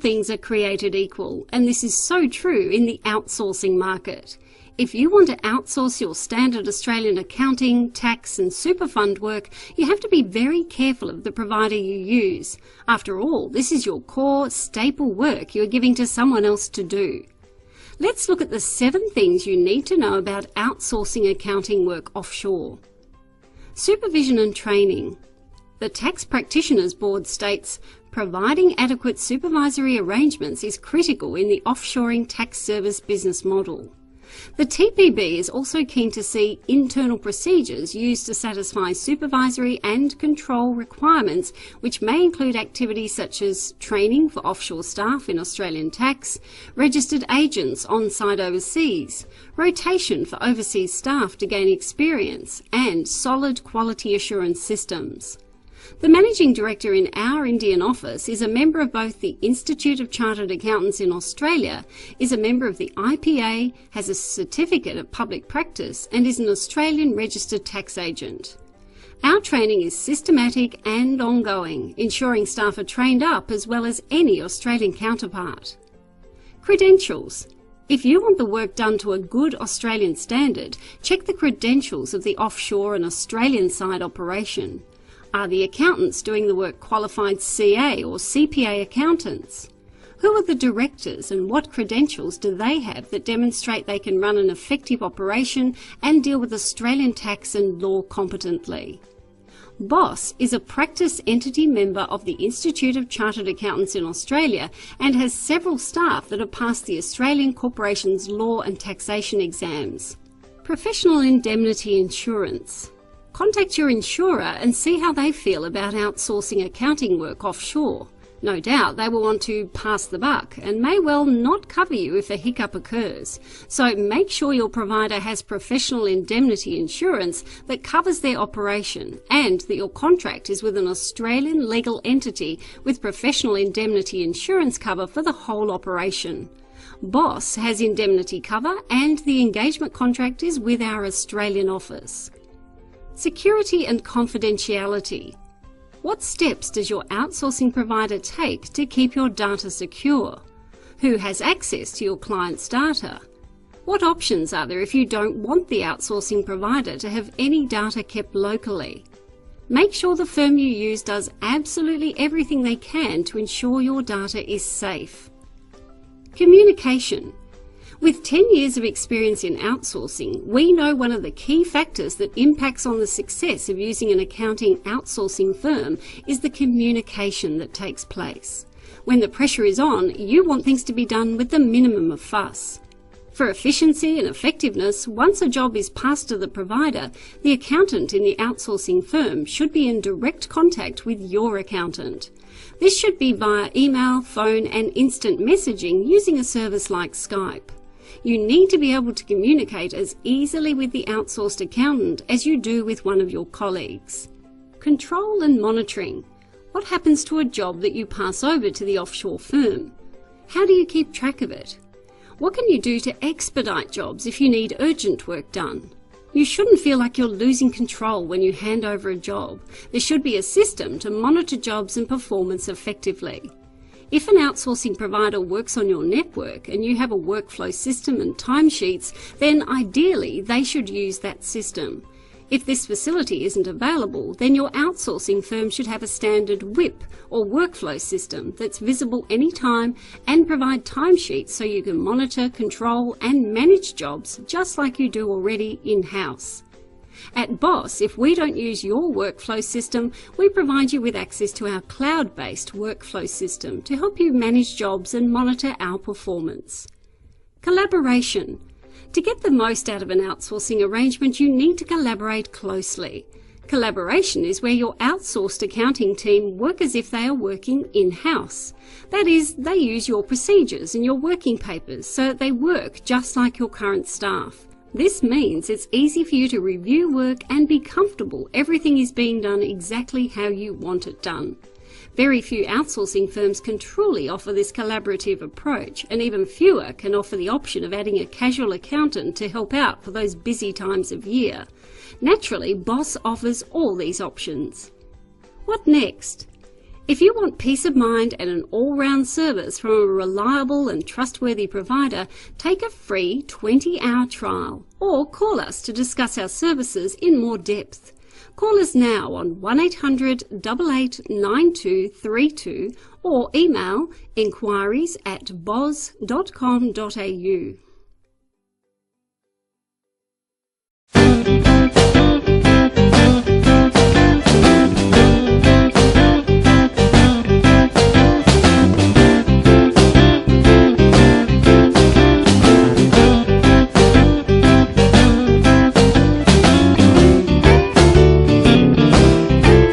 things are created equal, and this is so true in the outsourcing market. If you want to outsource your standard Australian accounting, tax and super fund work, you have to be very careful of the provider you use. After all, this is your core, staple work you are giving to someone else to do. Let's look at the 7 things you need to know about outsourcing accounting work offshore. Supervision and training. The Tax Practitioners Board states, providing adequate supervisory arrangements is critical in the offshoring tax service business model. The TPB is also keen to see internal procedures used to satisfy supervisory and control requirements, which may include activities such as training for offshore staff in Australian tax, registered agents on-site overseas, rotation for overseas staff to gain experience, and solid quality assurance systems. The Managing Director in our Indian office is a member of both the Institute of Chartered Accountants in Australia, is a member of the IPA, has a certificate of public practice and is an Australian registered tax agent. Our training is systematic and ongoing, ensuring staff are trained up as well as any Australian counterpart. Credentials. If you want the work done to a good Australian standard, check the credentials of the offshore and Australian side operation. Are the accountants doing the work qualified CA or CPA accountants? Who are the directors and what credentials do they have that demonstrate they can run an effective operation and deal with Australian tax and law competently? BOSS is a practice entity member of the Institute of Chartered Accountants in Australia and has several staff that have passed the Australian Corporations Law and Taxation exams. Professional indemnity insurance. Contact your insurer and see how they feel about outsourcing accounting work offshore. No doubt they will want to pass the buck and may well not cover you if a hiccup occurs. So make sure your provider has professional indemnity insurance that covers their operation and that your contract is with an Australian legal entity with professional indemnity insurance cover for the whole operation. BOSS has indemnity cover and the engagement contract is with our Australian office. Security and confidentiality. What steps does your outsourcing provider take to keep your data secure? Who has access to your client's data? What options are there if you don't want the outsourcing provider to have any data kept locally? Make sure the firm you use does absolutely everything they can to ensure your data is safe. Communication. With 10 years of experience in outsourcing, we know one of the key factors that impacts on the success of using an accounting outsourcing firm is the communication that takes place. When the pressure is on, you want things to be done with the minimum of fuss. For efficiency and effectiveness, once a job is passed to the provider, the accountant in the outsourcing firm should be in direct contact with your accountant. This should be via email, phone and instant messaging using a service like Skype. You need to be able to communicate as easily with the outsourced accountant as you do with one of your colleagues. Control and monitoring. What happens to a job that you pass over to the offshore firm? How do you keep track of it? What can you do to expedite jobs if you need urgent work done? You shouldn't feel like you're losing control when you hand over a job. There should be a system to monitor jobs and performance effectively. If an outsourcing provider works on your network and you have a workflow system and timesheets, then ideally they should use that system. If this facility isn't available, then your outsourcing firm should have a standard WIP or workflow system that's visible anytime and provide timesheets so you can monitor, control and manage jobs just like you do already in-house. At BOSS, if we don't use your workflow system, we provide you with access to our cloud-based workflow system to help you manage jobs and monitor our performance. Collaboration. To get the most out of an outsourcing arrangement, you need to collaborate closely. Collaboration is where your outsourced accounting team work as if they are working in-house. That is, they use your procedures and your working papers so that they work just like your current staff. This means it's easy for you to review work and be comfortable everything is being done exactly how you want it done. Very few outsourcing firms can truly offer this collaborative approach, and even fewer can offer the option of adding a casual accountant to help out for those busy times of year. Naturally, BOSS offers all these options. What next? If you want peace of mind and an all-round service from a reliable and trustworthy provider, take a free 20-hour trial or call us to discuss our services in more depth. Call us now on 1800 88 9232 or email inquiries@boz.com.au.